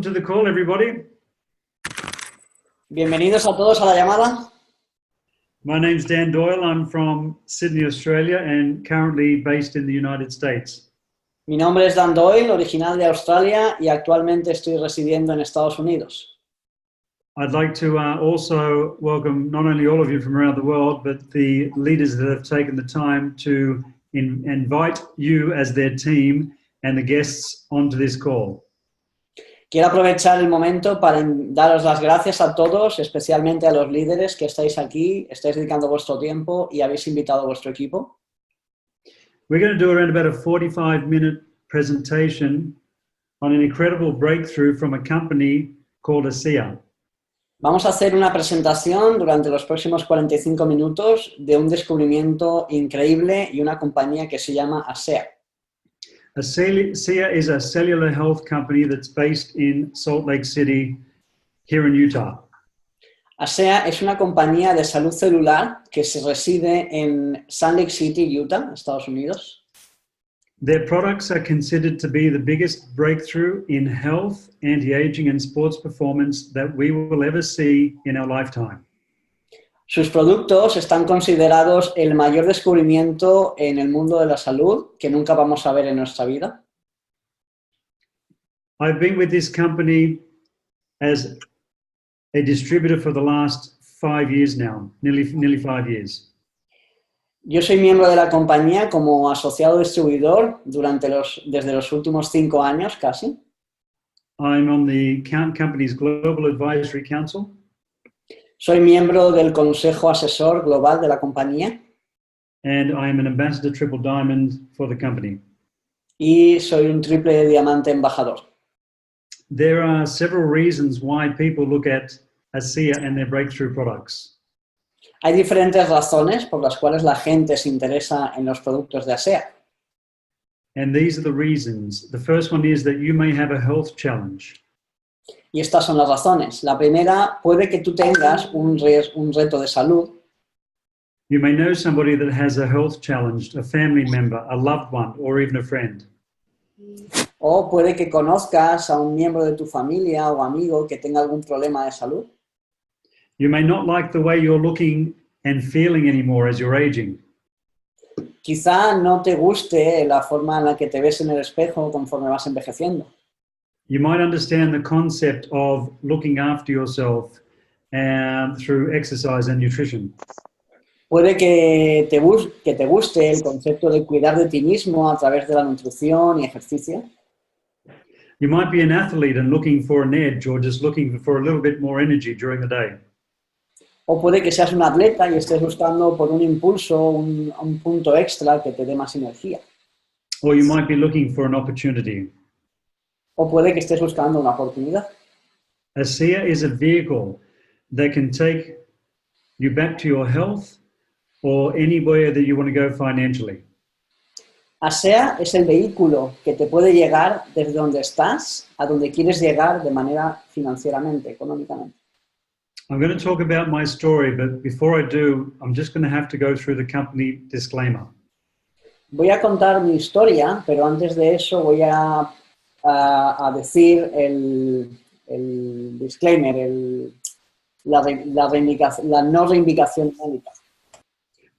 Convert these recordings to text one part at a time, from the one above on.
to the call, everybody. Bienvenidos a todos a la llamada. My name's Dan Doyle. I'm from Sydney, Australia, and currently based in the United States. Mi nombre es Dan Doyle, original de Australia y actualmente estoy residiendo en Estados Unidos. I'd like to also welcome not only all of you from around the world, but the leaders that have taken the time to invite you as their team and the guests onto this call. Quiero aprovechar el momento para daros las gracias a todos, especialmente a los líderes que estáis aquí, estáis dedicando vuestro tiempo y habéis invitado a vuestro equipo. We're going to do around about a 45-minute presentation on an incredible breakthrough from a company called Asea. Vamos a hacer una presentación durante los próximos 45 minutos de un descubrimiento increíble y una compañía que se llama Asea. Asea is a cellular health company that's based in Salt Lake City, here in Utah. Asea es una compañía de salud celular que se reside en Salt Lake City, Utah, Estados Unidos. Their products are considered to be the biggest breakthrough in health, anti-aging, and sports performance that we will ever see in our lifetime. Sus productos están considerados el mayor descubrimiento en el mundo de la salud que nunca vamos a ver en nuestra vida. I've been with this company as a distributor for the last 5 years now, nearly 5 years. Yo soy miembro de la compañía como asociado distribuidor desde los últimos 5 años casi. I'm on the company's Global Advisory Council. Soy miembro del Consejo Asesor Global de la compañía. And I am an Ambassador Triple Diamond for the company. Y soy un triple diamante embajador. There are several reasons why people look at Asea and their breakthrough products. Hay diferentes razones por las cuales la gente se interesa en los productos de Asea. And these are the reasons. The first one is that you may have a health challenge. Y estas son las razones. La primera, puede que tú tengas un reto de salud. You may know somebody that has a health challenge, a family member, a loved one, or even a friend. O puede que conozcas a un miembro de tu familia o amigo que tenga algún problema de salud. You may not like the way you're looking and feeling anymore as you're aging. Quizá no te guste la forma en la que te ves en el espejo conforme vas envejeciendo. You might understand the concept of looking after yourself through exercise and nutrition. Puede que te guste el concepto de cuidar de ti mismo a través de la nutrición y ejercicio. You might be an athlete and looking for an edge or just looking for a little bit more energy during the day. O puede que seas un atleta y estés buscando por un impulso, un punto extra que te dé más energía. Or you might be looking for an opportunity. O puede que estés buscando una oportunidad. Asea is a vehicle that can take you back to your health or anywhere that you want to go financially. Asea es el vehículo que te puede llegar desde donde estás a donde quieres llegar de manera financieramente, económicamente. I'm going to talk about my story, but before I do, I'm just going to have to go through the company disclaimer. Voy a contar mi historia, pero antes de eso voy a decir el disclaimer, la no reivindicación médica.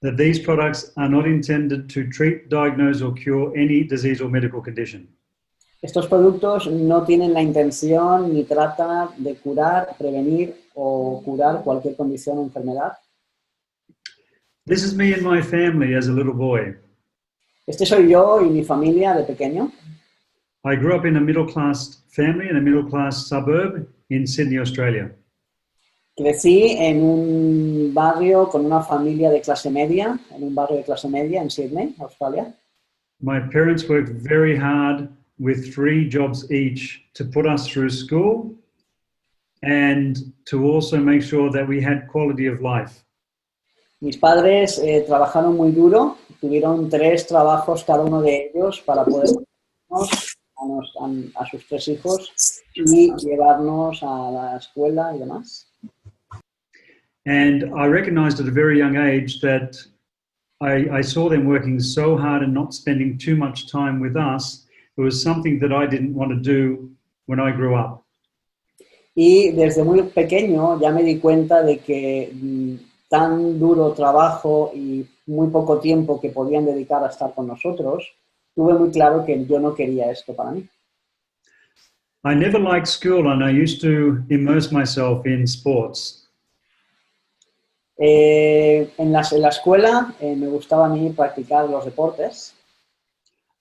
That these products are not intended to treat, diagnose, or cure any disease or medical condition. Estos productos no tienen la intención ni tratan de curar, prevenir o curar cualquier condición o enfermedad. This is me and my family as a little boy. Este soy yo y mi familia de pequeño. I grew up in a middle-class family in a middle-class suburb in Sydney, Australia. Crecí en un barrio con una familia de clase media, en un barrio de clase media en Sydney, Australia. My parents worked very hard with 3 jobs each to put us through school and to also make sure that we had quality of life. Mis padres trabajaron muy duro, tuvieron 3 trabajos cada uno de ellos para poder a sus 3 hijos y llevarnos a la escuela y demás. And I recognized at a very young age that I saw them working so hard and not spending too much time with us. It was something that I didn't want to do when I grew up. Y desde muy pequeño ya me di cuenta de que tan duro trabajo y muy poco tiempo que podían dedicar a estar con nosotros, tuve muy claro que yo no quería esto para mí. I never liked school and I used to immerse myself in sports. En la escuela me gustaba a mí practicar los deportes.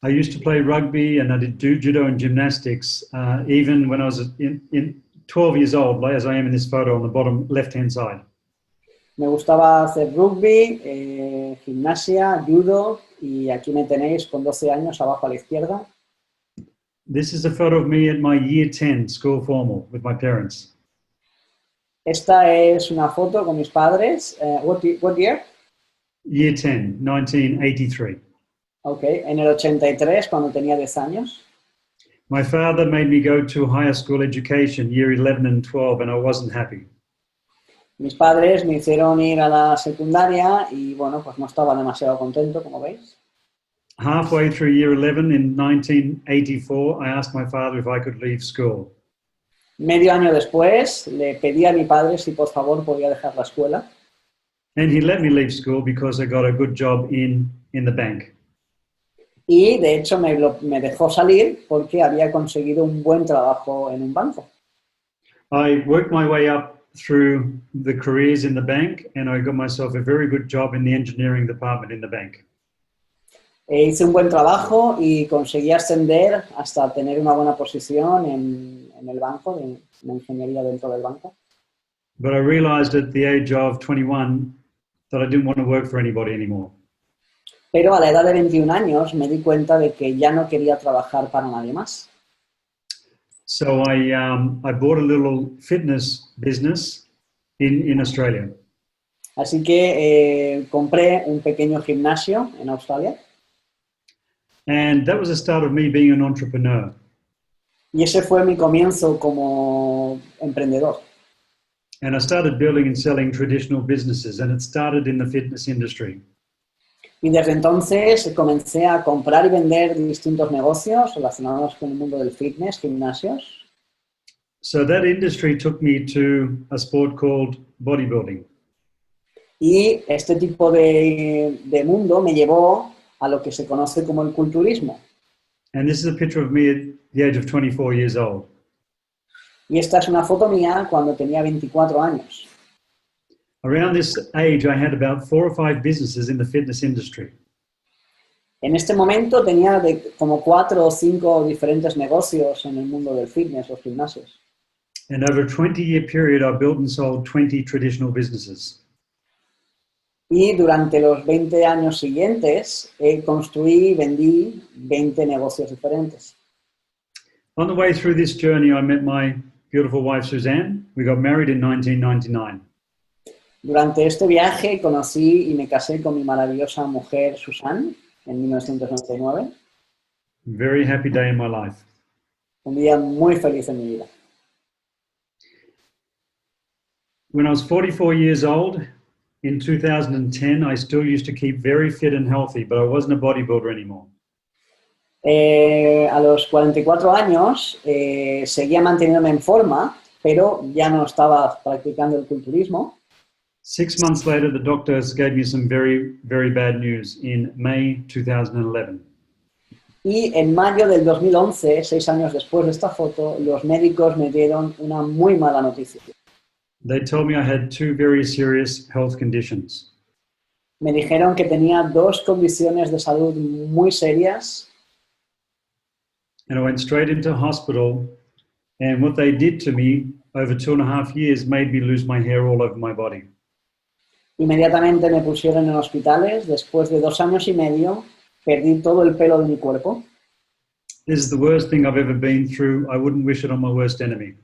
I used to play rugby and I did judo and gymnastics, even when I was in 12 years old, as I am in this photo on the bottom left-hand side. Me gustaba hacer rugby, gimnasia, judo, y aquí me tenéis con 12 años abajo a la izquierda. This is a photo of me at my year 10 school formal with my parents. Esta es una foto con mis padres. What year? Year 10, 1983. Ok, en el 83, cuando tenía 10 años. My father made me go to higher school education, year 11 and 12, and I wasn't happy. Mis padres me hicieron ir a la secundaria y, bueno, pues no estaba demasiado contento, como veis. Halfway through year 11 in 1984, I asked my father if I could leave school. Medio año después, le pedí a mi padre si por favor podía dejar la escuela. And he let me leave school because I got a good job in the bank. Y, de hecho, me dejó salir porque había conseguido un buen trabajo en un banco. I worked my way up through the careers in the bank, and I got myself a very good job in the engineering department in the bank. Hice un buen trabajo y conseguí ascender hasta tener una buena posición en el banco, en la ingeniería dentro del banco. But I realized at the age of 21 that I didn't want to work for anybody anymore. Pero a la edad de 21 años me di cuenta de que ya no quería trabajar para nadie más. So I bought a little fitness business in Australia. Así que compré un pequeño gimnasio en Australia. And that was the start of me being an entrepreneur. Y ese fue mi comienzo como emprendedor. And I started building and selling traditional businesses, and it started in the fitness industry. Y desde entonces comencé a comprar y vender distintos negocios relacionados con el mundo del fitness, gimnasios. So that industry took me to a sport called bodybuilding. Y este tipo de mundo me llevó a lo que se conoce como el culturismo. And this is a picture of me at the age of 24 years old. Y esta es una foto mía cuando tenía 24 años. Around this age, I had about 4 or 5 businesses in the fitness industry. En este momento tenía como 4 o 5 diferentes negocios en el mundo del fitness, los gimnasios. And over a 20-year period, I built and sold 20 traditional businesses. Y durante los 20 años siguientes, construí y vendí 20 negocios diferentes. On the way through this journey, I met my beautiful wife, Suzanne. We got married in 1999. Durante este viaje conocí y me casé con mi maravillosa mujer, Susan, en 1999. Very happy day in my life. Un día muy feliz en mi vida. When I was 44 years old, in 2010, I still used to keep very fit and healthy, but I wasn't a bodybuilder anymore. A los 44 años seguía manteniéndome en forma, pero ya no estaba practicando el culturismo. 6 months later, the doctors gave me some very, very bad news in May 2011. Y en mayo del 2011, 6 años después de esta foto, los médicos me dieron una muy mala noticia. They told me I had 2 very serious health conditions. Me dijeron que tenía 2 condiciones de salud muy serias. And I went straight into hospital, and what they did to me over 2.5 years made me lose my hair all over my body. Inmediatamente me pusieron en hospitales. Después de 2 años y medio, perdí todo el pelo de mi cuerpo. This is the worst thing I've ever been through. I wouldn't wish it on my worst enemy.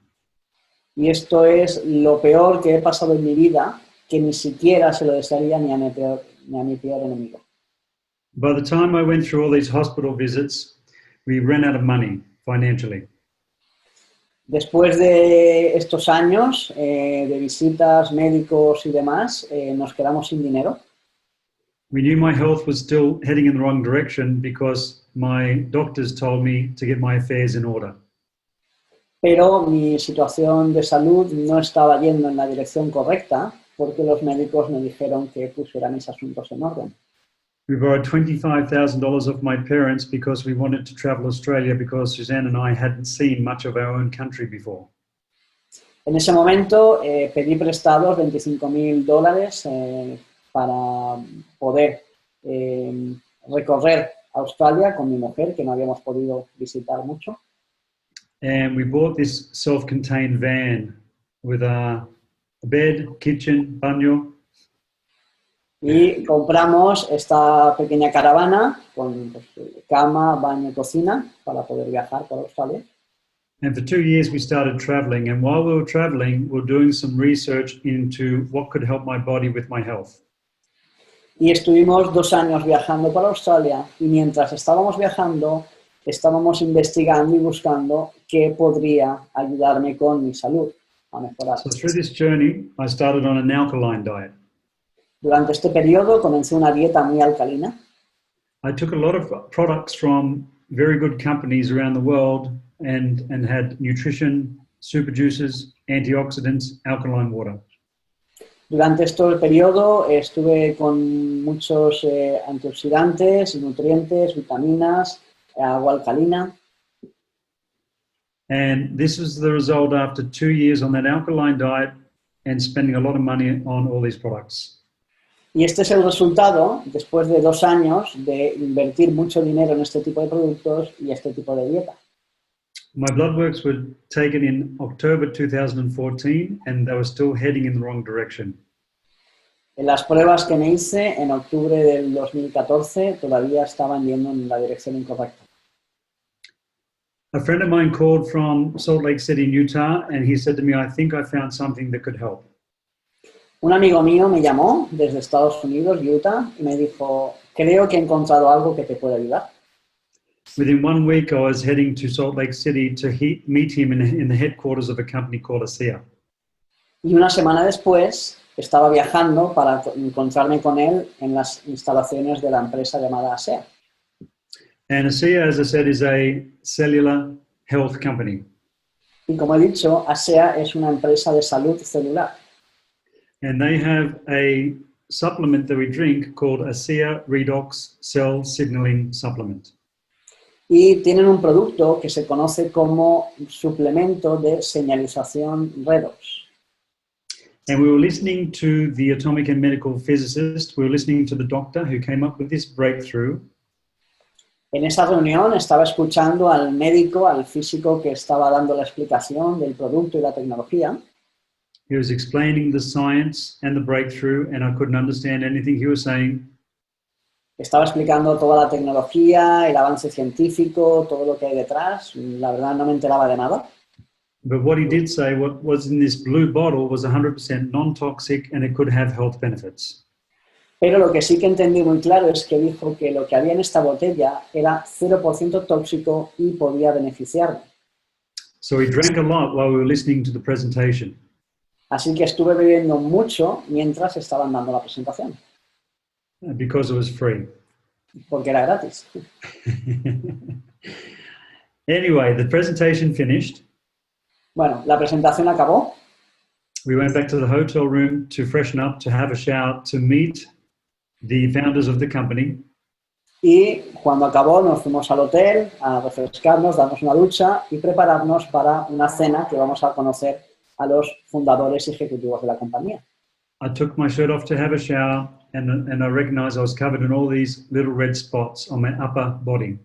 Y esto es lo peor que he pasado en mi vida, que ni siquiera se lo desearía ni a mi peor enemigo. By the time I went through all these hospital visits, we ran out of money financially. Después de estos años de visitas, médicos y demás, nos quedamos sin dinero. We knew my health was still heading in the wrong direction because my doctors told me to get my affairs in order. pero mi situación de salud no estaba yendo en la dirección correcta porque los médicos me dijeron que pusiera mis asuntos en orden. We borrowed $25,000 off my parents because we wanted to travel Australia because Suzanne and I hadn't seen much of our own country before. En ese momento pedí prestados $25,000 para poder recorrer Australia con mi mujer, que no habíamos podido visitar mucho. And we bought this self-contained van with a bed, kitchen, baño. Y compramos esta pequeña caravana con cama, baño y cocina para poder viajar por Australia. And for 2 years we started traveling, and while we were traveling, we were doing some research into what could help my body with my health. Y estuvimos 2 años viajando por Australia, y mientras estábamos viajando, estábamos investigando y buscando qué podría ayudarme con mi salud a mejorar. So through this journey, I started on an alkaline diet. Durante este periodo comencé una dieta muy alcalina. I took a lot of products from very good companies around the world and had nutrition, super juices, antioxidants, alkaline water. Durante este periodo estuve con muchos antioxidantes, nutrientes, vitaminas, agua alcalina. And this was the result after 2 years on that alkaline diet and spending a lot of money on all these products. Y este es el resultado después de 2 años de invertir mucho dinero en este tipo de productos y este tipo de dieta. My blood works were taken in October 2014 and they were still heading in the wrong direction. En las pruebas que me hice en octubre del 2014 todavía estaban yendo en la dirección incorrecta. A friend of mine called from Salt Lake City, Utah, and he said to me, I think I found something that could help. Un amigo mío me llamó desde Estados Unidos, Utah, y me dijo, creo que he encontrado algo que te puede ayudar. Within 1 week, I was heading to Salt Lake City to meet him in the headquarters of a company called Asea. Y una semana después estaba viajando para encontrarme con él en las instalaciones de la empresa llamada Asea. And Asea, as I said, is a cellular health company. Y como he dicho, Asea es una empresa de salud celular. And they have a supplement that we drink called Asea Redox Cell Signaling Supplement. Y tienen un producto que se conoce como suplemento de señalización Redox. And we were listening to the atomic and medical physicist, we were listening to the doctor who came up with this breakthrough. En esa reunión estaba escuchando al médico, al físico que estaba dando la explicación del producto y la tecnología. He was explaining the science and the breakthrough, and I couldn't understand anything he was saying. Estaba explicando toda la tecnología, el avance científico, todo lo que hay detrás. La verdad no me enteraba de nada. But what he did say, what was in this blue bottle was 100% non-toxic and it could have health benefits. Pero lo que sí que entendí muy claro es que dijo que lo que había en esta botella era 0% tóxico y podía beneficiarme. So he drank a lot while we were listening to the presentation. Así que estuve bebiendo mucho mientras estaban dando la presentación. Because it was free. Porque era gratis. Anyway, the presentation finished. Bueno, la presentación acabó. We went back to the hotel room to freshen up, to have a shower, to meet the founders of the company. Y cuando acabó nos fuimos al hotel a refrescarnos, darnos una ducha y prepararnos para una cena que vamos a conocer a los fundadores y ejecutivos de la compañía. I took my shirt off to have a shower and I recognized I was covered in all these little red spots on my upper body.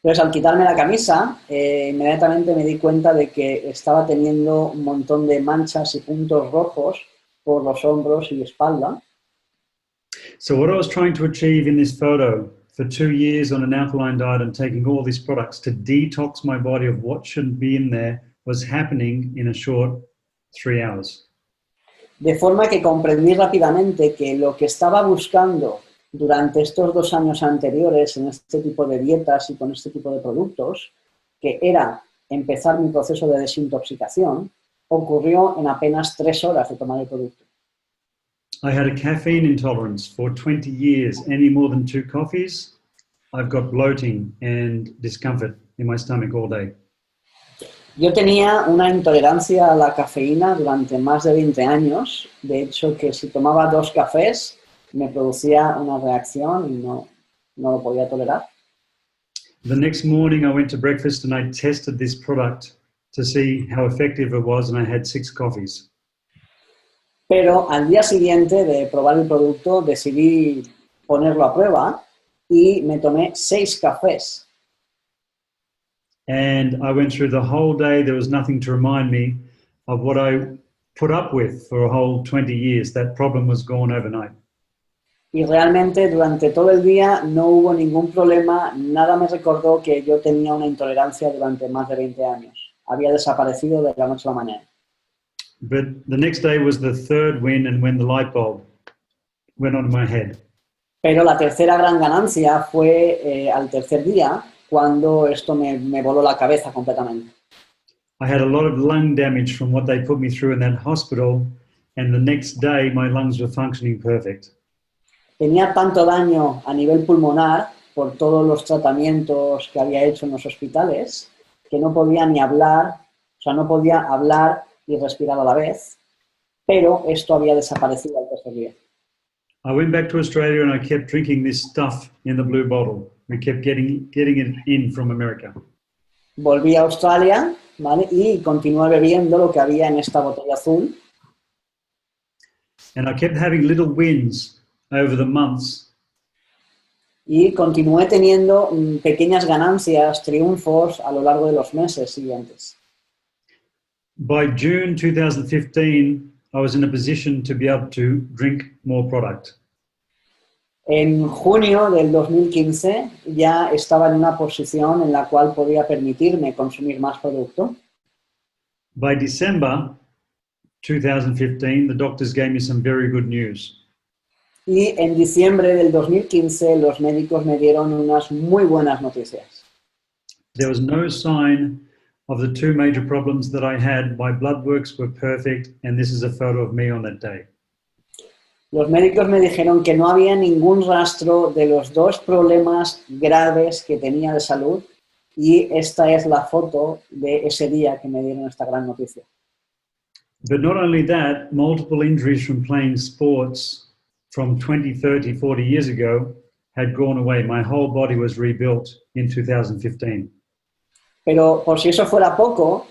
Entonces, al quitarme la camisa, inmediatamente me di cuenta de que estaba teniendo un montón de manchas y puntos rojos por los hombros y espalda. So what I was trying to achieve in this photo for 2 years on an alkaline diet and taking all these products to detox my body of what shouldn't be in there was happening in a short 3 hours. De forma que comprendí rápidamente que lo que estaba buscando durante estos 2 años anteriores en este tipo de dietas y con este tipo de productos, que era empezar mi proceso de desintoxicación, ocurrió en apenas 3 horas de tomar el producto. I had a caffeine intolerance for 20 years. Any more than 2 coffees, I've got bloating and discomfort in my stomach all day. Yo tenía una intolerancia a la cafeína durante más de 20 años. De hecho, que si tomaba 2 cafés me producía una reacción y no lo podía tolerar. The next morning I went to breakfast and I tested this product to see how effective it was, and I had 6 coffees. Pero al día siguiente de probar el producto decidí ponerlo a prueba y me tomé 6 cafés. And I went through the whole day. There was nothing to remind me of what I put up with for a whole 20 years. That problem was gone overnight. Y realmente durante todo el día no hubo ningún problema, nada me recordó que yo tenía una intolerancia durante más de 20 años. Había desaparecido de la noche a la mañana. But the next day was the third win, and when the light bulb went on my head. Pero la tercera gran ganancia fue al tercer día, cuando esto me voló la cabeza completamente. I had a lot of lung damage from what they put me through in that hospital, and the next day my lungs were functioning perfect. Tenía tanto daño a nivel pulmonar por todos los tratamientos que había hecho en los hospitales que no podía ni hablar, o sea, no podía hablar y respirar a la vez, pero esto había desaparecido al tercer día. I went back to Australia and I kept drinking this stuff in the blue bottle. We kept getting it in from America. Volví a Australia, ¿vale? Y continué bebiendo lo que había en esta botella azul. And I kept having little wins over the months. Y continué teniendo pequeñas ganancias, triunfos a lo largo de los meses siguientes. By June 2015, I was in a position to be able to drink more product. En junio del 2015 ya estaba en una posición en la cual podía permitirme consumir más producto. By December 2015, the doctors gave me some very good news. Y en diciembre del 2015 los médicos me dieron unas muy buenas noticias. There was no sign of the 2 major problems that I had. My blood works were perfect, and this is a photo of me on that day. Los médicos me dijeron que no había ningún rastro de los 2 problemas graves que tenía de salud, y esta es la foto de ese día que me dieron esta gran noticia. But not only that, multiple injuries from playing sports from 20, 30, 40 years ago had gone away. My whole body was rebuilt in 2015. Pero por si eso fuera poco,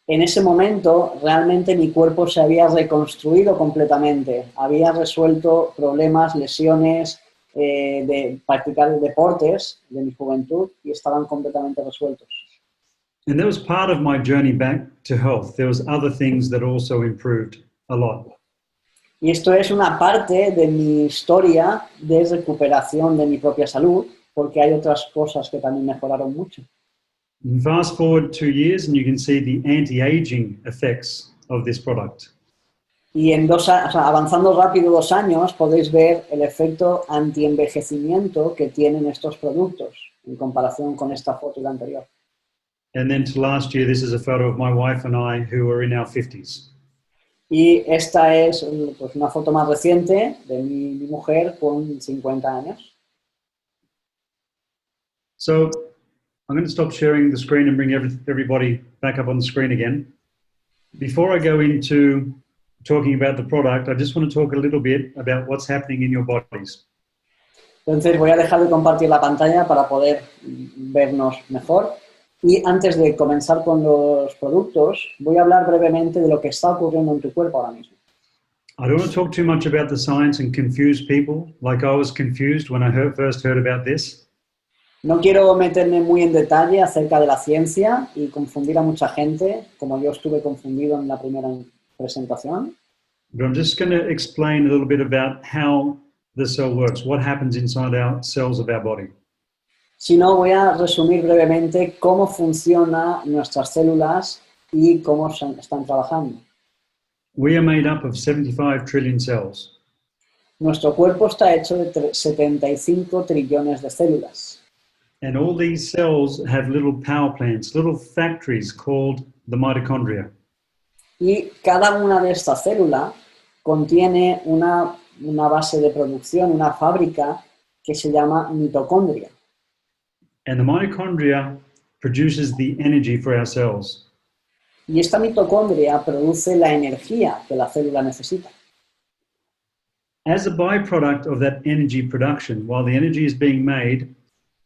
en ese momento realmente mi cuerpo se había reconstruido completamente. Había resuelto problemas, lesiones de practicar deportes de mi juventud y estaban completamente resueltos. And that was part of my journey back to health. There was other things that also improved a lot. Y esto es una parte de mi historia de recuperación de mi propia salud, porque hay otras cosas que también mejoraron mucho. And fast forward 2 years and you can see the anti-aging effects of this product. Y en avanzando rápido 2 años podéis ver el efecto anti-envejecimiento que tienen estos productos en comparación con esta foto y la anterior. And then to last year, this is a photo of my wife and I who are in our 50s. Y esta es pues, una foto más reciente de mi mujer con 50 años. So I'm going to stop sharing the screen and bring everybody back up on the screen again. Before I go into talking about the product, I just want to talk a little bit about what's happening in your bodies. Entonces voy a dejar de compartir la pantalla para poder vernos mejor. Y antes de comenzar con los productos, voy a hablar brevemente de lo que está ocurriendo en tu cuerpo ahora mismo. I don't want to talk too much about the science and confuse people like I was confused when I first heard about this. No quiero meterme muy en detalle acerca de la ciencia y confundir a mucha gente, como yo estuve confundido en la primera presentación. But I'm just going to explain a little bit about how the cell works, what happens inside our cells of our body. Si no, voy a resumir brevemente cómo funcionan nuestras células y cómo están trabajando. We are made up of 75 trillion cells. Nuestro cuerpo está hecho de 75 trillones de células. And all these cells have little power plants, little factories called the mitochondria. Y cada una de estas células contiene una base de producción, una fábrica que se llama mitocondria. And the mitochondria produces the energy for our cells. Y esta mitocondria produce la energía que la célula necesita. As a byproduct of that energy production, while the energy is being made,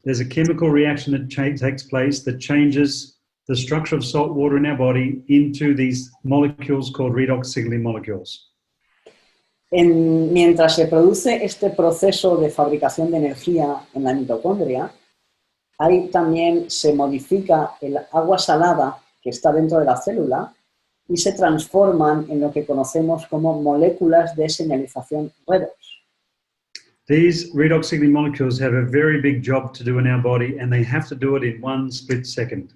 there's a chemical reaction that takes place that changes the structure of salt water in our body into these molecules called redox signaling molecules. Mientras se produce este proceso de fabricación de energía en la mitocondria, ahí también se modifica el agua salada que está dentro de la célula y se transforman en lo que conocemos como moléculas de señalización redox. These redox signaling molecules have a very big job to do in our body, and they have to do it in one split second.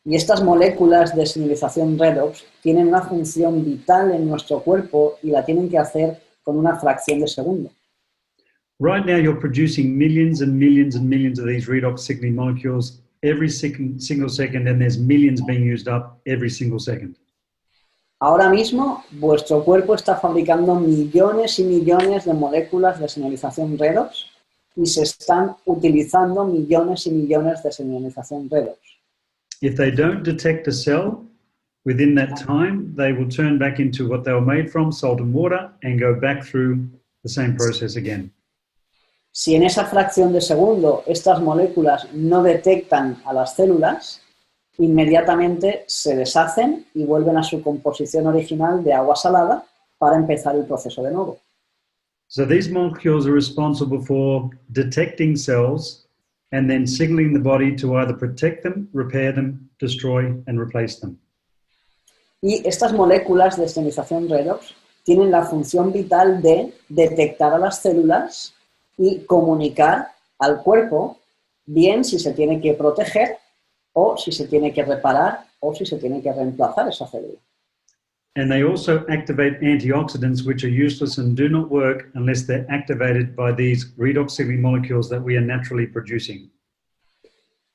Y estas moléculas de señalización redox tienen una función vital en nuestro cuerpo y la tienen que hacer con una fracción de segundo. Right now, you're producing millions and millions and millions of these redox signaling molecules every single second, and there's millions being used up every single second. Ahora mismo, vuestro cuerpo está fabricando millones y millones de moléculas de señalización redox y se están utilizando millones y millones de señalización redox. If they don't detect a cell within that time, they will turn back into what they were made from, salt and water, and go back through the same process again. Si en esa fracción de segundo estas moléculas no detectan a las células, inmediatamente se deshacen y vuelven a su composición original de agua salada para empezar el proceso de nuevo. So these molecules are responsible for detecting cells and then signaling the body to either protect them, repair them, destroy, and replace them. Y estas moléculas de señalización redox tienen la función vital de detectar a las células y comunicar al cuerpo bien si se tiene que proteger o si se tiene que reparar o si se tiene que reemplazar esa célula. And they also activate antioxidants, which are useless and do not work unless they're activated by these redox signaling molecules that we are naturally producing.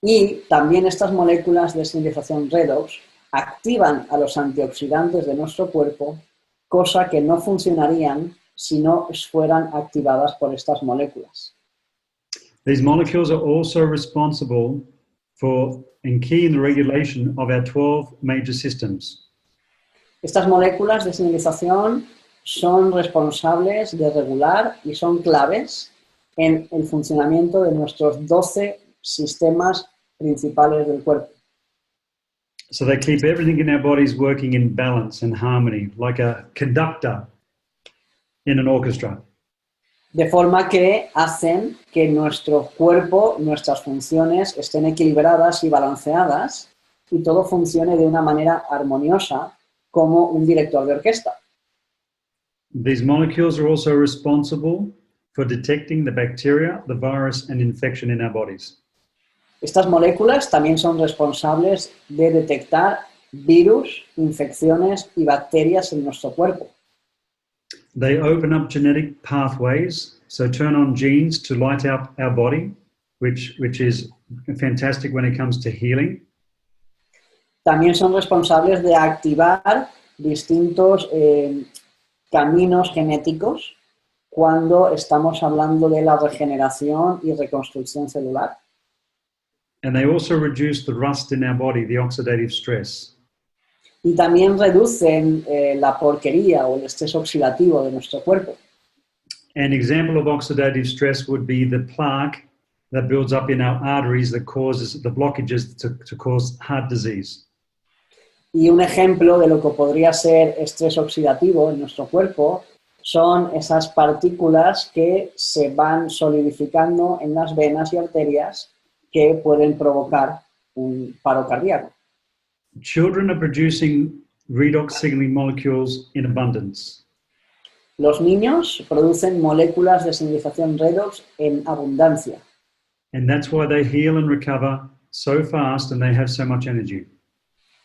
Y también estas moléculas de señalización redox activan a los antioxidantes de nuestro cuerpo, cosa que no funcionarían si no fueran activadas por estas moléculas. These molecules are also responsible for and key in the regulation of our 12 major systems. Estas moléculas de señalización son responsables de regular y son claves en el funcionamiento de nuestros 12 sistemas principales del cuerpo. So they keep everything in our bodies working in balance and harmony, like a conductor in an orchestra. De forma que hacen que nuestro cuerpo, nuestras funciones estén equilibradas y balanceadas y todo funcione de una manera armoniosa como un director de orquesta. These molecules are also responsible for detecting the bacteria, the virus, and infection in our bodies. Estas moléculas también son responsables de detectar virus, infecciones y bacterias en nuestro cuerpo. They open up genetic pathways, so turn on genes to light up our body, which is fantastic when it comes to healing. También son responsables de activar distintos caminos genéticos cuando estamos hablando de la regeneración y reconstrucción celular. And they also reduce the rust in our body, the oxidative stress. Y también reducen la porquería o el estrés oxidativo de nuestro cuerpo. An example of oxidative stress would be the plaque that builds up in our arteries that causes the blockages to cause heart disease. Y un ejemplo de lo que podría ser estrés oxidativo en nuestro cuerpo son esas partículas que se van solidificando en las venas y arterias que pueden provocar un paro cardíaco. Children are producing redox signaling molecules in abundance. Los niños producen moléculas de señalización redox en abundancia. And that's why they heal and recover so fast and they have so much energy.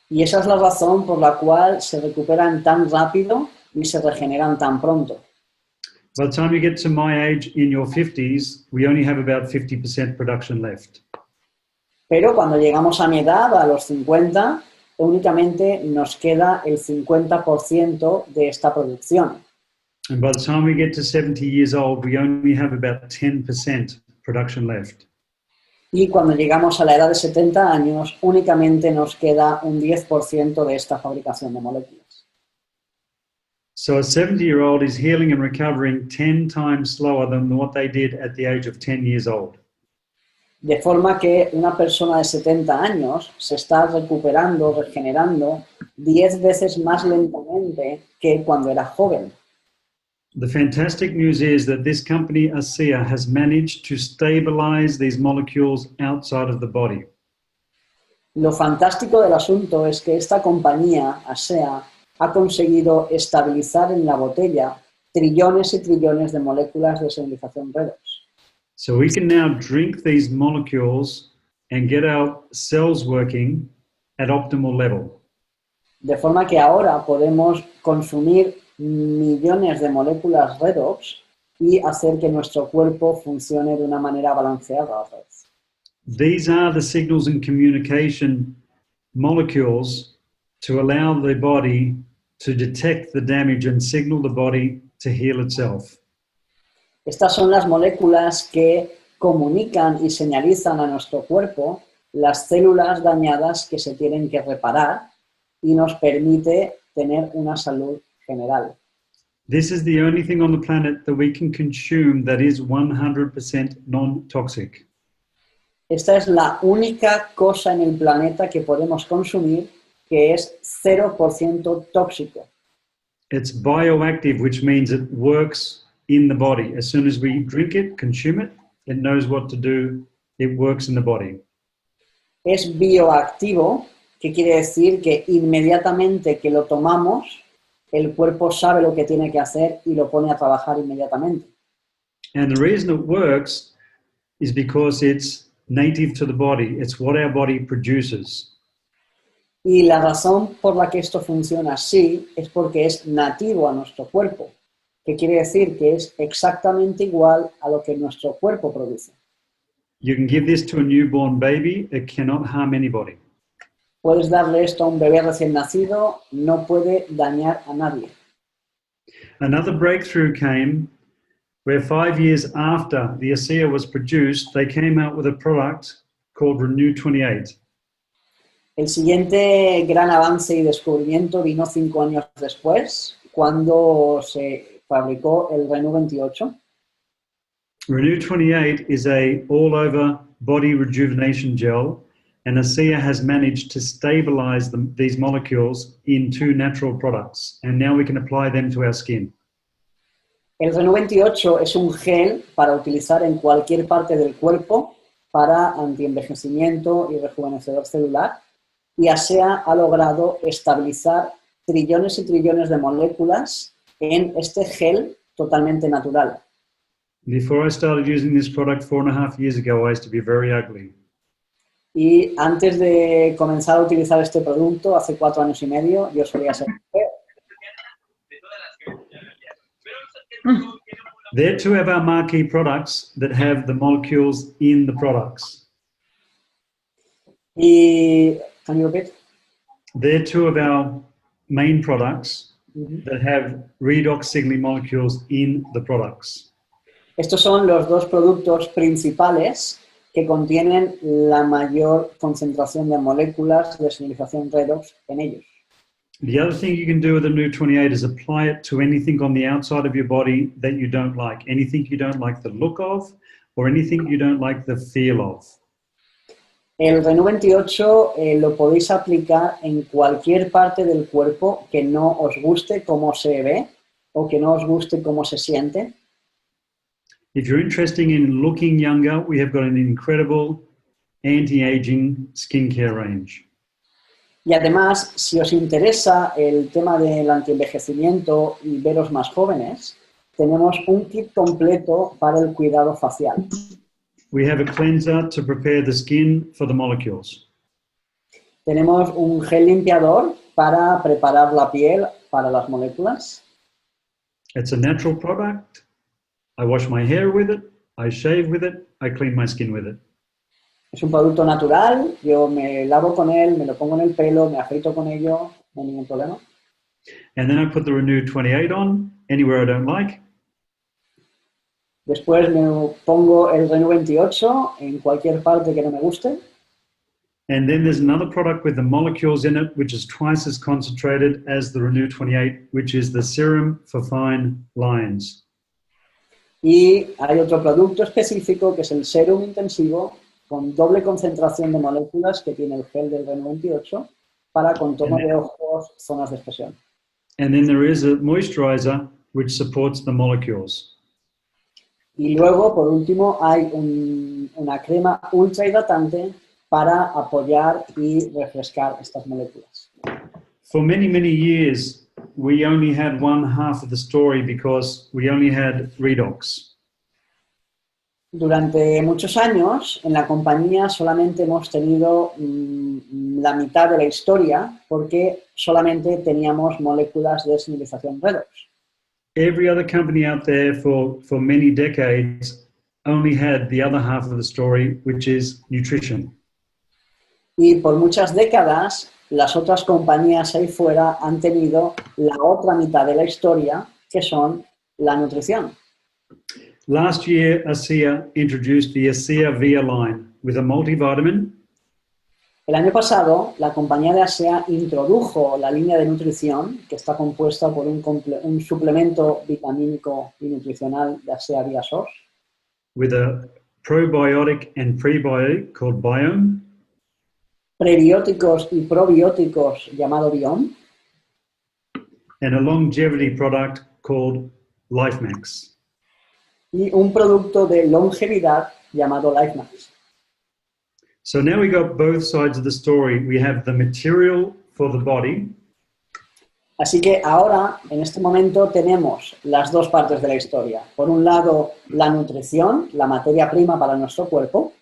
Y esa es la razón por la cual se recuperan tan rápido y se regeneran tan pronto. By the time you get to my age, in your 50s, we only have about 50% production left. Pero cuando llegamos a mi edad, a los 50, únicamente nos queda el 50% de esta producción. And by the time we get to 70 years old, we only have about 10% production left. Y cuando llegamos a la edad de 70 años, únicamente nos queda un 10% de esta fabricación de moléculas. So a 70-year-old is healing and recovering 10 times slower than what they did at the age of 10 years old. De forma que una persona de 70 años se está recuperando, regenerando 10 veces más lentamente que cuando era joven. The fantastic news is that this company, Asea, has managed to stabilize these molecules outside of the body. Lo fantástico del asunto es que esta compañía, Asea, ha conseguido estabilizar en la botella trillones y trillones de moléculas de señalización Redox. So we can now drink these molecules and get our cells working at optimal level. De forma que ahora podemos consumir millones de moléculas Redox y hacer que nuestro cuerpo funcione de una manera balanceada otra vez. These are the signals and communication molecules to allow the body to detect the damage and signal the body to heal itself. Estas son las moléculas que comunican y señalizan a nuestro cuerpo las células dañadas que se tienen que reparar y nos permite tener una salud general. This is the only thing on the planet that we can consume that is 100% non-toxic. Esta es la única cosa en el planeta que podemos consumir que es 0% tóxico. It's bioactive, which means it works in the body. As soon as we drink it, consume it, it knows what to do. It works in the body. Es bioactivo, que quiere decir que inmediatamente que lo tomamos, el cuerpo sabe lo que tiene que hacer y lo pone a trabajar inmediatamente. And the reason it works is because it's native to the body. It's what our body produces. Y la razón por la que esto funciona así es porque es nativo a nuestro cuerpo, que quiere decir que es exactamente igual a lo que nuestro cuerpo produce. You can give this to a newborn baby. It cannot harm anybody. Puedes darle esto a un bebé recién nacido, no puede dañar a nadie. Another breakthrough came where 5 years after the Asea was produced, they came out with a product called Renew 28. El siguiente gran avance y descubrimiento vino 5 años después, cuando se fabricó el Renew 28. Renew 28 is a all-over body rejuvenation gel, and Asea has managed to stabilize these molecules in 2 natural products, and now we can apply them to our skin. El Renew 28 es un gel para utilizar en cualquier parte del cuerpo para antienvejecimiento y rejuvenecedor celular, y Asea ha logrado estabilizar trillones y trillones de moléculas en este gel totalmente natural. Before I started using this product 4.5 years ago, I used to be very ugly. Y antes de comenzar a utilizar este producto, hace 4 años y medio, yo solía ser feo. They're 2 of our marquee products that have the molecules in the products. Y, can you repeat? They're 2 of our main products that have redox signaling molecules in the products. Estos son los 2 productos principales que contienen la mayor concentración de moléculas de señalización Redox en ellos. The other thing you can do with the New 28 is apply it to anything on the outside of your body that you don't like. Anything you don't like the look of, or anything you don't like the feel of. El Renew 28 lo podéis aplicar en cualquier parte del cuerpo que no os guste cómo se ve o que no os guste cómo se siente. If you're interested in looking younger, we have got an incredible anti-aging skincare range. Y además, si os interesa el tema del antienvejecimiento y veros más jóvenes, tenemos un kit completo para el cuidado facial. We have a cleanser to prepare the skin for the molecules. Tenemos un gel limpiador para preparar la piel para las moléculas. It's a natural product. I wash my hair with it, I shave with it, I clean my skin with it. Es un producto natural, yo me lavo con él, me lo pongo en el pelo, me afeito con ello, no hay ningún problema. And then I put the Renew 28 on, anywhere I don't like. Después me pongo el Renew 28 en cualquier parte que no me guste. And then there's another product with the molecules in it, which is twice as concentrated as the Renew 28, which is the serum for fine lines. Y hay otro producto específico que es el serum intensivo con doble concentración de moléculas que tiene el gel del Renew 28 para contorno de ojos, zonas de expresión. And then there is a moisturizer which supports the molecules. Y luego, por último, hay una crema ultra hidratante para apoyar y refrescar estas moléculas. For many, many years, we only had one half of the story because we only had Redox. Durante muchos años, en la compañía solamente hemos tenido la mitad de la historia porque solamente teníamos moléculas de señalización Redox. Every other company out there for many decades only had the other half of the story, which is nutrition. Y por muchas décadas, las otras compañías ahí fuera han tenido la otra mitad de la historia, que son la nutrición. Last year, Asea introduced the Asea Via line with a multivitamin. El año pasado, la compañía de Asea introdujo la línea de nutrición, que está compuesta por un suplemento vitamínico y nutricional de Asea Via SOS. With a probiotic and prebiotic called Biome. Prebióticos y probióticos llamado Biome. And a longevity product called LifeMax. Y un producto de longevidad llamado LifeMax. So now we got both sides of the story. We have the material for the body. Así que ahora, en este momento, tenemos las dos partes de la historia. Por un lado, la nutrición, la materia prima para nuestro cuerpo.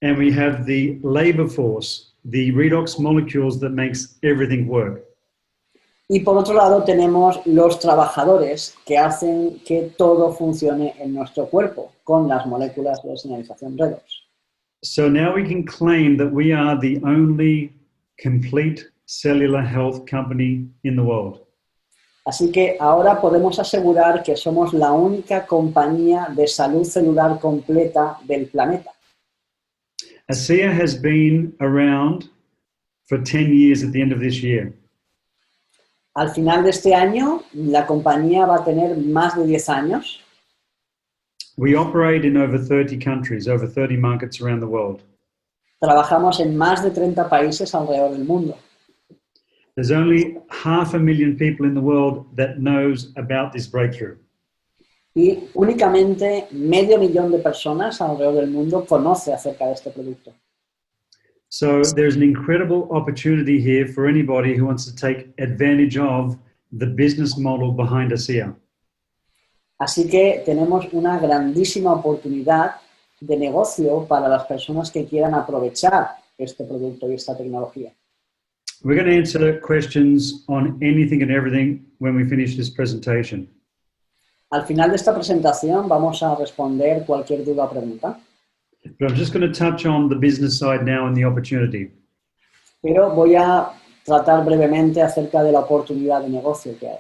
And we have the labor force, the redox molecules that makes everything work. Y por otro lado, tenemos los trabajadores que hacen que todo funcione en nuestro cuerpo con las moléculas de señalización Redox. So now we can claim that we are the only complete cellular health company in the world. Así que ahora podemos asegurar que somos la única compañía de salud celular completa del planeta. Asea has been around for 10 years at the end of this year. Al final de este año, la compañía va a tener más de 10 años. We operate in over 30 countries, over 30 markets around the world. Trabajamos en más de 30 países alrededor del mundo. There's only 500,000 people in the world that knows about this breakthrough. Y únicamente 500,000 de personas alrededor del mundo conoce acerca de este producto. So there's an incredible opportunity here for anybody who wants to take advantage of the business model behind Asea. Así que tenemos una grandísima oportunidad de negocio para las personas que quieran aprovechar este producto y esta tecnología. We're going to answer questions on anything and everything when we finish this presentation. Al final de esta presentación vamos a responder cualquier duda o pregunta. But I'm just going to touch on the business side now and the opportunity. Pero voy a tratar brevemente acerca de la oportunidad de negocio que hay.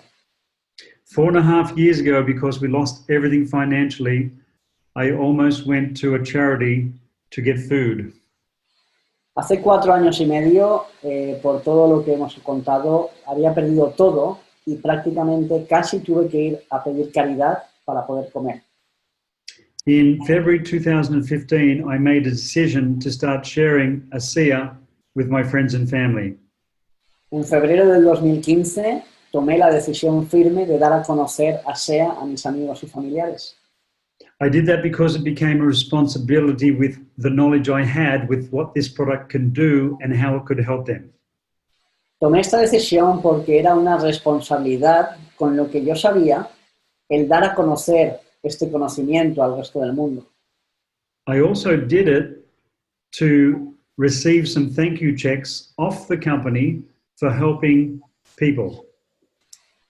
4.5 years ago, because we lost everything financially, I almost went to a charity to get food. Hace 4 años y medio, por todo lo que hemos contado, había perdido todo y prácticamente casi tuve que ir a pedir caridad para poder comer. In February 2015, I made a decision to start sharing Asea with my friends and family. En febrero del 2015 tomé la decisión firme de dar a conocer Asea a mis amigos y familiares. I did that because it became a responsibility with the knowledge I had with what this product can do and how it could help them. Tomé esta decisión porque era una responsabilidad con lo que yo sabía, el dar a conocer este conocimiento al resto del mundo. I also did it to receive some thank you checks off the company for helping people.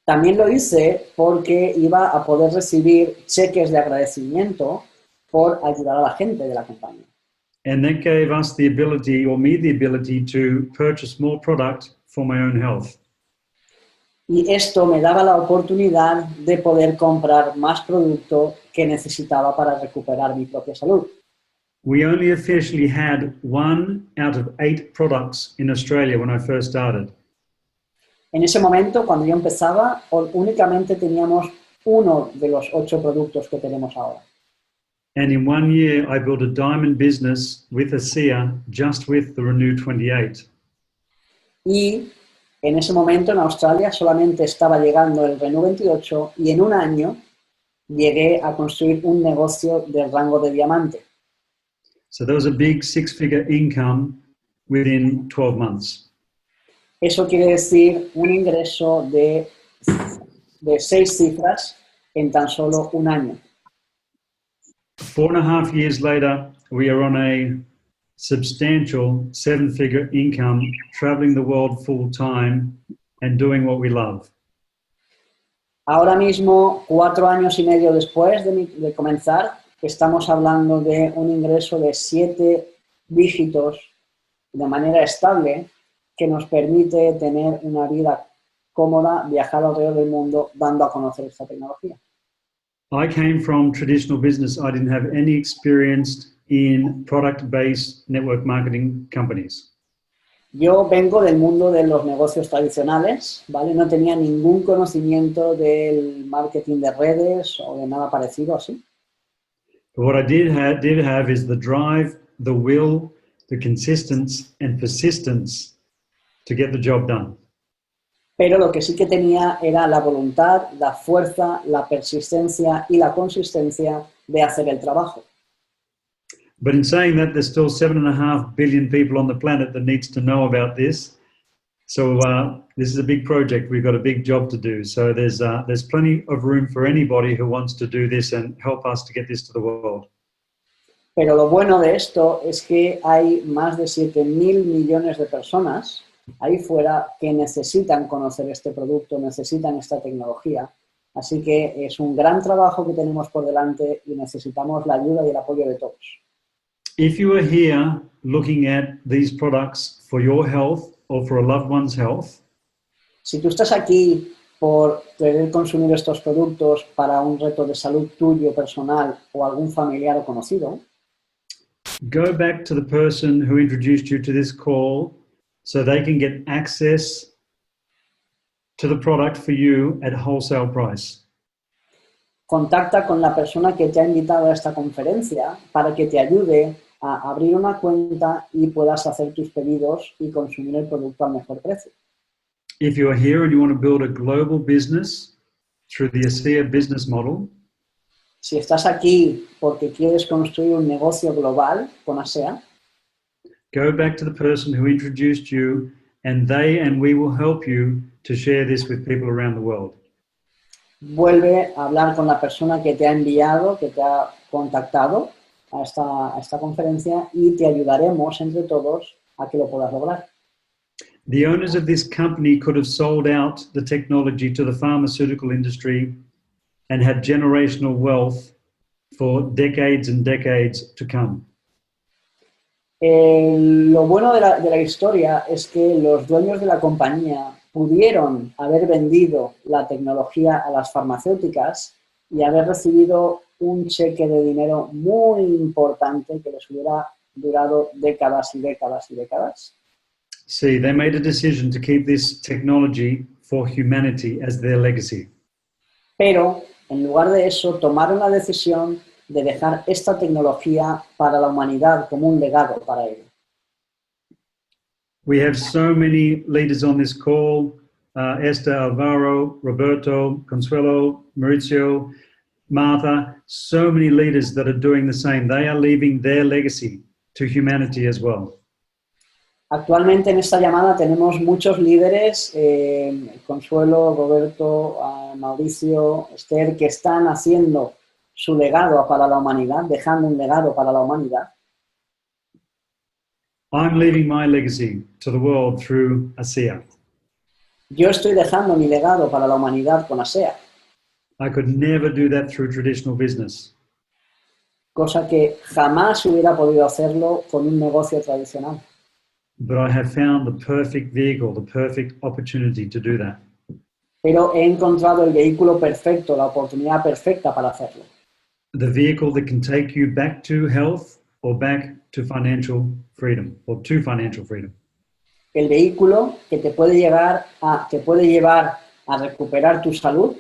También lo hice porque iba a poder recibir cheques de agradecimiento por ayudar a la gente de la compañía. And that gave us the ability, or me the ability, to purchase more product for my own health. Y esto me daba la oportunidad de poder comprar más producto que necesitaba para recuperar mi propia salud. We only officially had 1 out of 8 products in Australia when I first started. En ese momento, cuando yo empezaba, únicamente teníamos uno de los 8 productos que tenemos ahora. And in 1 year, I built a diamond business with Asea just with the Renew 28. Y en ese momento en Australia solamente estaba llegando el Renew 28 y en un año llegué a construir un negocio de rango de diamante. So there was a big 6-figure income within 12 months. Eso quiere decir un ingreso de 6 cifras en tan solo un año. 4.5 years later, we are on a substantial 7-figure income, traveling the world full time and doing what we love. Ahora mismo, 4 años y medio después de comenzar, estamos hablando de un ingreso de 7 dígitos de manera estable que nos permite tener una vida cómoda, viajar alrededor del mundo dando a conocer esta tecnología. I came from traditional business. I didn't have any experience in product-based network marketing companies. Yo vengo del mundo de los negocios tradicionales, ¿vale? No tenía ningún conocimiento del marketing de redes o de nada parecido así. But what I did have is the drive, the will, the consistency and persistence to get the job done. Pero lo que sí que tenía era la voluntad, la fuerza, la persistencia y la consistencia de hacer el trabajo. But in saying that, there's still 7.5 billion people on the planet that needs to know about this. So this is a big project. We've got a big job to do. So there's plenty of room for anybody who wants to do this and help us to get this to the world. Pero lo bueno de esto es que hay más de 7.000 millones de personas ahí fuera que necesitan conocer este producto, necesitan esta tecnología. Así que es un gran trabajo que tenemos por delante y necesitamos la ayuda y el apoyo de todos. If you are here looking at these products for your health or for a loved one's health, si tú estás aquí por querer consumir estos productos para un reto de salud tuyo, personal o algún familiar o conocido, go back to the person who introduced you to this call so they can get access to the product for you at wholesale price. Contacta con la persona que te ha invitado a esta conferencia para que te ayude a abrir una cuenta y puedas hacer tus pedidos y consumir el producto al mejor precio. If you are here and you want to build a global business through the Asea business model, si estás aquí porque quieres construir un negocio global con Asea, go back to the person who introduced you and they and we will help you to share this with people around the world. Vuelve a hablar con la persona que te ha enviado, que te ha contactado a esta conferencia y te ayudaremos entre todos a que lo puedas lograr. The owners of this company could have sold out the technology to the pharmaceutical industry and had generational wealth for decades and decades to come. Lo bueno de la historia es que los dueños de la compañía pudieron haber vendido la tecnología a las farmacéuticas y haber recibido un cheque de dinero muy importante que les hubiera durado décadas y décadas y décadas. See, they made a decision to keep this technology for humanity as their legacy. Pero, en lugar de eso, tomaron la decisión de dejar esta tecnología para la humanidad como un legado para ellos. We have so many leaders on this call, Esther, Alvaro, Roberto, Consuelo, Mauricio, Martha, so many leaders that are doing the same. They are leaving their legacy to humanity as well. Actualmente en esta llamada tenemos muchos líderes, Consuelo, Roberto, Mauricio, Esther, que están haciendo su legado para la humanidad, dejando un legado para la humanidad. I'm leaving my legacy to the world through Asea. Yo estoy dejando mi legado para la humanidad con Asea. I could never do that through traditional business. Cosa que jamás hubiera podido hacerlo con un negocio tradicional. But I have found the perfect vehicle, the perfect opportunity to do that. Pero he encontrado el vehículo perfecto, la oportunidad perfecta para hacerlo. the vehicle that can take you back to health or back to financial freedom, or to financial freedom. El vehículo que te puede llevar a recuperar tu salud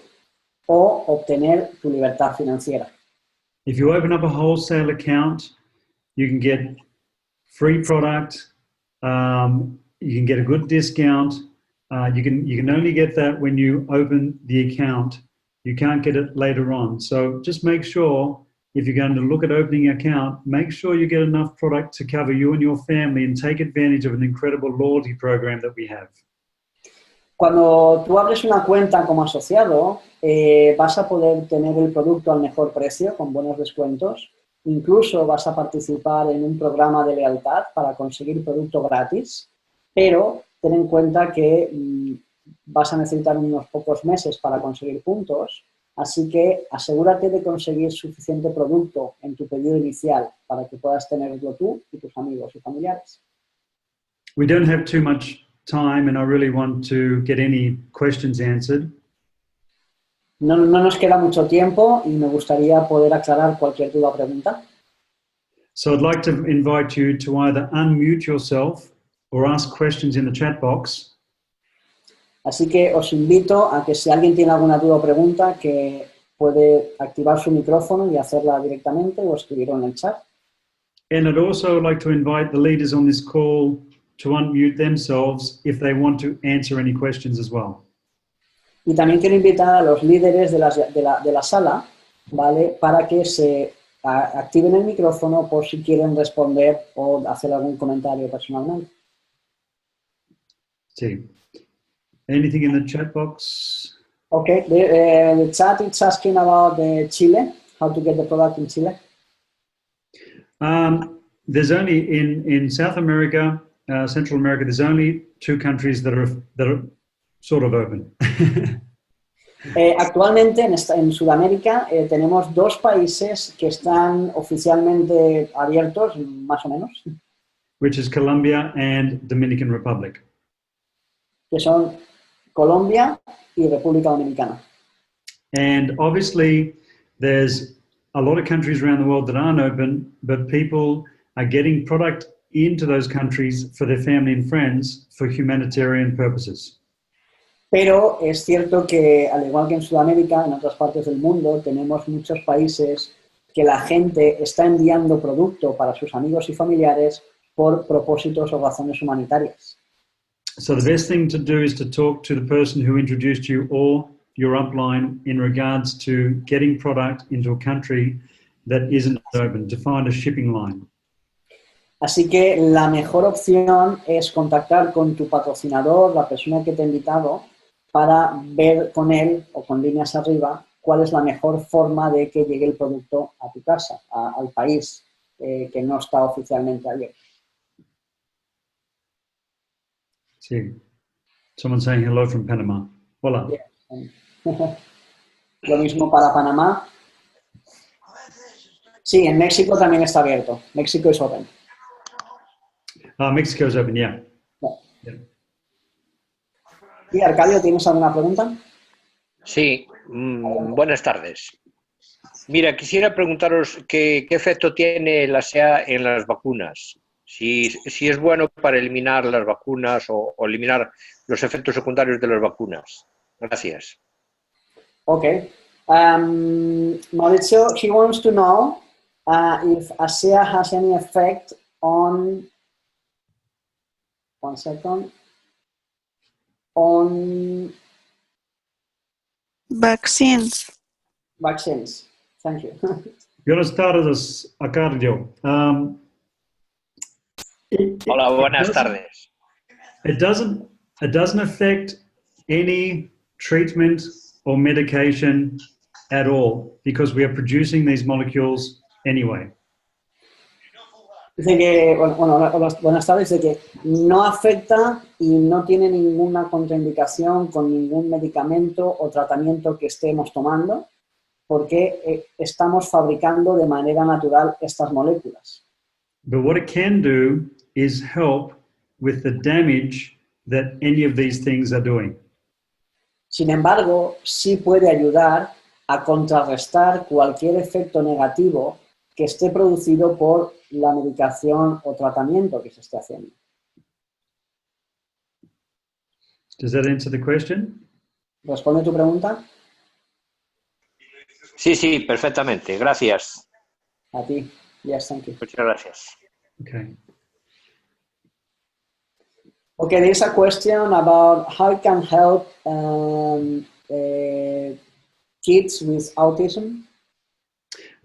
o obtener tu libertad financiera. If you open up a wholesale account, you can get free product, you can get a good discount. You can only get that when you open the account. You can't get it later on. So just make sure, if you're going to look at opening an account, make sure you get enough product to cover you and your family and take advantage of an incredible loyalty program that we have. Cuando tú abres una cuenta como asociado, vas a poder tener el producto al mejor precio, con buenos descuentos. Incluso vas a participar en un programa de lealtad para conseguir producto gratis, pero ten en cuenta que vas a necesitar unos pocos meses para conseguir puntos, así que asegúrate de conseguir suficiente producto en tu pedido inicial para que puedas tenerlo tú y tus amigos y familiares. We don't have too much time, and I really want to get any questions answered. No nos queda mucho tiempo y me gustaría poder aclarar cualquier duda o pregunta. So I'd like to invite you to either unmute yourself or ask questions in the chat box. Así que os invito a que si alguien tiene alguna duda o pregunta, que puede activar su micrófono y hacerla directamente o escribirlo en el chat. And I'd also like to invite the leaders on this call to unmute themselves if they want to answer any questions as well. Y también quiero invitar a los líderes de la sala, ¿vale?, para que se activen el micrófono por si quieren responder o hacer algún comentario personalmente. Sí. Anything in the chat box? Okay, the chat is asking about Chile, how to get the product in Chile. There's only in South America, Central America, there's only 2 countries that are sort of open. Actualmente en Sudamérica tenemos 2 países que están oficialmente abiertos, más o menos. Which is Colombia and Dominican Republic. Que son Colombia y República Dominicana. And obviously there's a lot of countries around the world that aren't open, but people are getting product into those countries for their family and friends for humanitarian purposes. Pero es cierto que, al igual que en Sudamérica, en otras partes del mundo, tenemos muchos países que la gente está enviando producto para sus amigos y familiares por propósitos o razones humanitarias. So the best thing to do is to talk to the person who introduced you or your upline in regards to getting product into a country that isn't open, to find a shipping line. Así que la mejor opción es contactar con tu patrocinador, la persona que te ha invitado, para ver con él o con líneas arriba cuál es la mejor forma de que llegue el producto a tu casa, al país que no está oficialmente abierto. Sí. Someone saying hello from Panama. Hola. Lo mismo para Panamá. Sí, en México también está abierto. México es open. Mexico is open, yeah. Yeah. ¿Y Arcadio, tienes alguna pregunta? Sí, buenas tardes. Mira, quisiera preguntaros qué efecto tiene la Asea en las vacunas. Si es bueno para eliminar las vacunas o eliminar los efectos secundarios de las vacunas. Gracias. Okay. Mauricio, he wants to know if Asea has any effect on... One second. On vaccines. Vaccines. Thank you. Buenas tardes, Arcadio. Hola, buenas tardes. It doesn't affect any treatment or medication at all because we are producing these molecules anyway. Dice que, buenas tardes, dice que no afecta y no tiene ninguna contraindicación con ningún medicamento o tratamiento que estemos tomando porque estamos fabricando de manera natural estas moléculas. But what it can do is help with the damage that any of these things are doing. Sin embargo, sí puede ayudar a contrarrestar cualquier efecto negativo que esté producido por la medicación o tratamiento que se esté haciendo. Does that answer the question? ¿Responde tu pregunta? Sí, sí, perfectamente. Gracias. A ti. Yes, thank you. Muchas gracias. Okay. Okay, there's a question about how it can help kids with autism.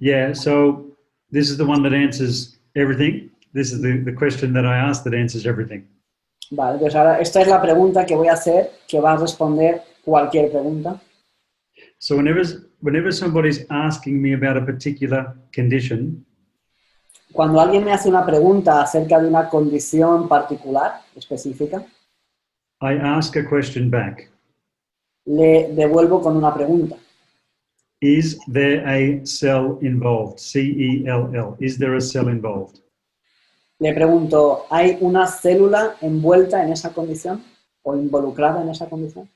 Yeah, so this is the one that answers everything. This is the question that I asked that answers everything. Vale, entonces ahora esta es la pregunta que voy a hacer, que va a responder cualquier pregunta. So whenever somebody's asking me about a particular condition, Cuando alguien me hace una pregunta acerca de una condición particular, específica, I ask a question back. le devuelvo con una pregunta. Is there a cell involved? C-E-L-L. Is there a cell involved? Le pregunto, ¿hay una célula envuelta en esa condición o involucrada en esa condición?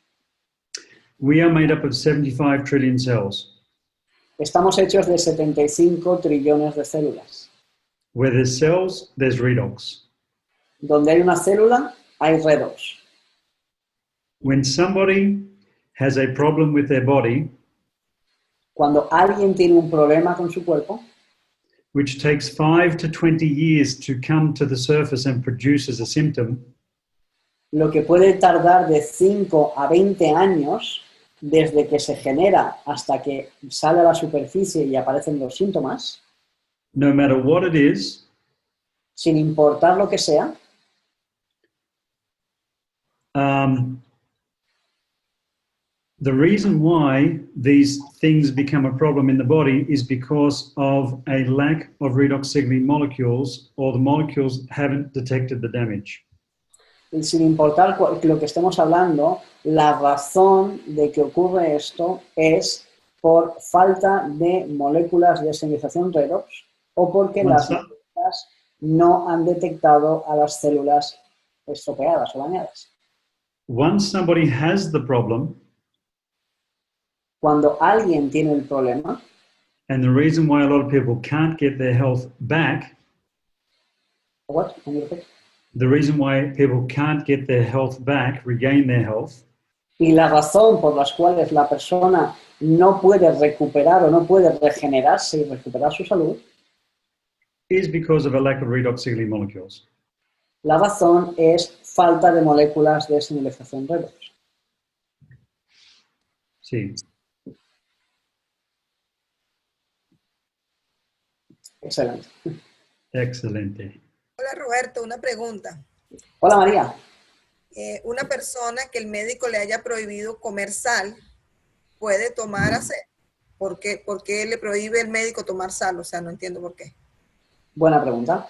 We are made up of 75 trillion cells. Estamos hechos de 75 trillones de células. Where there's cells, there's redox. Donde hay una célula, hay redox. When somebody has a problem with their body, Cuando alguien tiene un problema con su cuerpo, which takes 5 to 20 years to come to the surface and produces a symptom, lo que puede tardar de 5 a 20 años desde que se genera hasta que sale a la superficie y aparecen los síntomas, no matter what it is, sin importar lo que sea, the reason why these things become a problem in the body is because of a lack of redox signaling molecules, or the molecules haven't detected the damage. y sin importar lo que estemos hablando, la razón de que ocurre esto es por falta de moléculas de señalización redox o porque las moléculas no han detectado a las células estropeadas o dañadas. Once somebody has the problem, Cuando alguien tiene el problema, and the reason why a lot of people can't get their health back, what? Can you repeat? the reason why people can't get their health back, regain their health, Y la razón por las cuales la persona no puede recuperar o no puede regenerarse y recuperar su salud, is because of a lack of redox signaling molecules. la razón es falta de moléculas de señalización redox. Sí. Excelente. Excelente. Hola Roberto, una pregunta. Hola María. Una persona que el médico le haya prohibido comer sal, ¿puede tomar Asea? ¿Por qué le prohíbe el médico tomar sal? O sea, no entiendo por qué. Buena pregunta.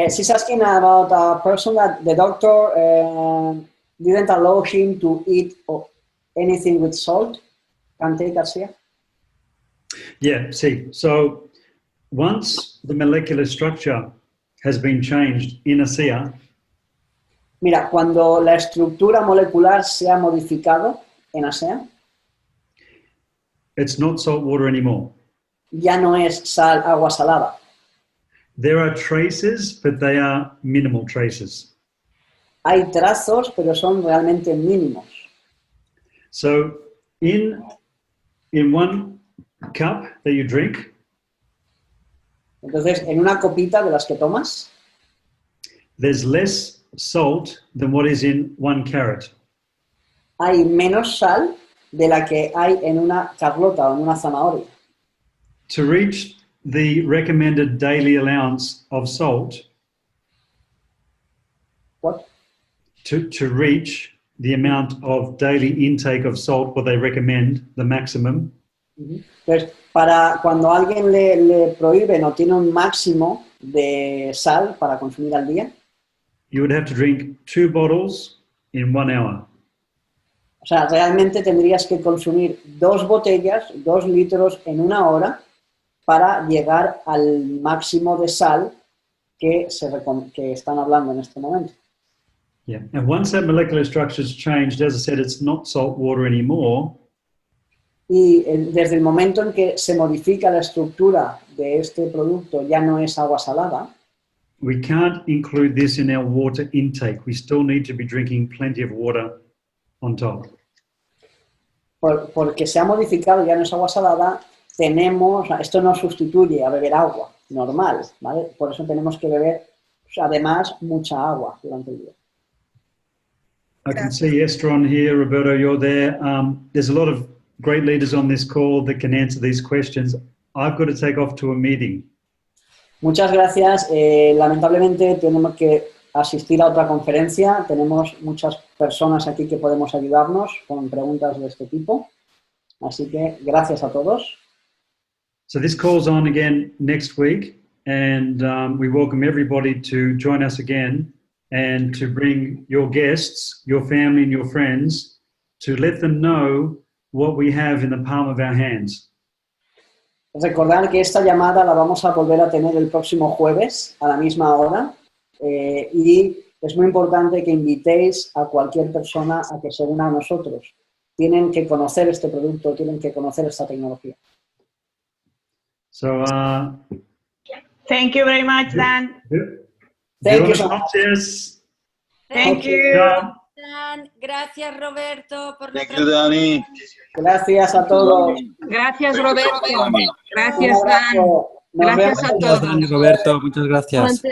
She's asking about a person that the doctor didn't allow him to eat anything with salt. Can take Asea? Yeah, see, so once the molecular structure has been changed in Asea, Mira, cuando la estructura molecular se ha modificado en Asea, it's not salt water anymore. ya no es sal, agua salada. There are traces, but they are minimal traces. Hay trazos, pero son realmente mínimos. So in one cup that you drink, Entonces, en una copita de las que tomas, there's less salt than what is in 1 carrot. hay menos sal de la que hay en una carlota o en una zanahoria. To reach the recommended daily allowance of salt, What? to reach the amount of daily intake of salt, what they recommend, the maximum, Entonces, para cuando alguien le prohíben o tiene un máximo de sal para consumir al día, you would have to drink 2 bottles in 1 hour. o sea, realmente tendrías que consumir 2 botellas, 2 litros en 1 hora para llegar al máximo de sal que están hablando en este momento. Yeah, and once that molecular structure is changed, as I said, it's not salt water anymore. Y desde el momento en que se modifica la estructura de este producto ya no es agua salada, we can't include this in our water intake. We still need to be drinking plenty of water on top. porque se ha modificado, ya no es agua salada, esto no sustituye a beber agua normal, ¿vale? Por eso tenemos que beber, además, mucha agua durante el día. I can see Esther on here, Roberto, you're there. There's a lot of great leaders on this call that can answer these questions. I've got to take off to a meeting. Muchas gracias. Lamentablemente tenemos que asistir a otra conferencia. Tenemos muchas personas aquí que podemos ayudarnos con preguntas de este tipo. Así que gracias a todos. So this call's on again next week, and we welcome everybody to join us again and to bring your guests, your family and your friends, to let them know what we have in the palm of our hands. Recordar que esta llamada la vamos a volver a tener el próximo jueves a la misma hora y es muy importante que invitéis a cualquier persona a que se una a nosotros. Tienen que conocer este producto, tienen que conocer esta tecnología. So, Thank you very much, Dan. Thank you buenas so much. noches. Thank you. Dan, gracias Roberto por la Thank you, Dani. Gracias a todos. Gracias, Roberto. Un Gracias, Dan. abrazo. Nos Gracias vemos. a todos. Roberto, muchas gracias.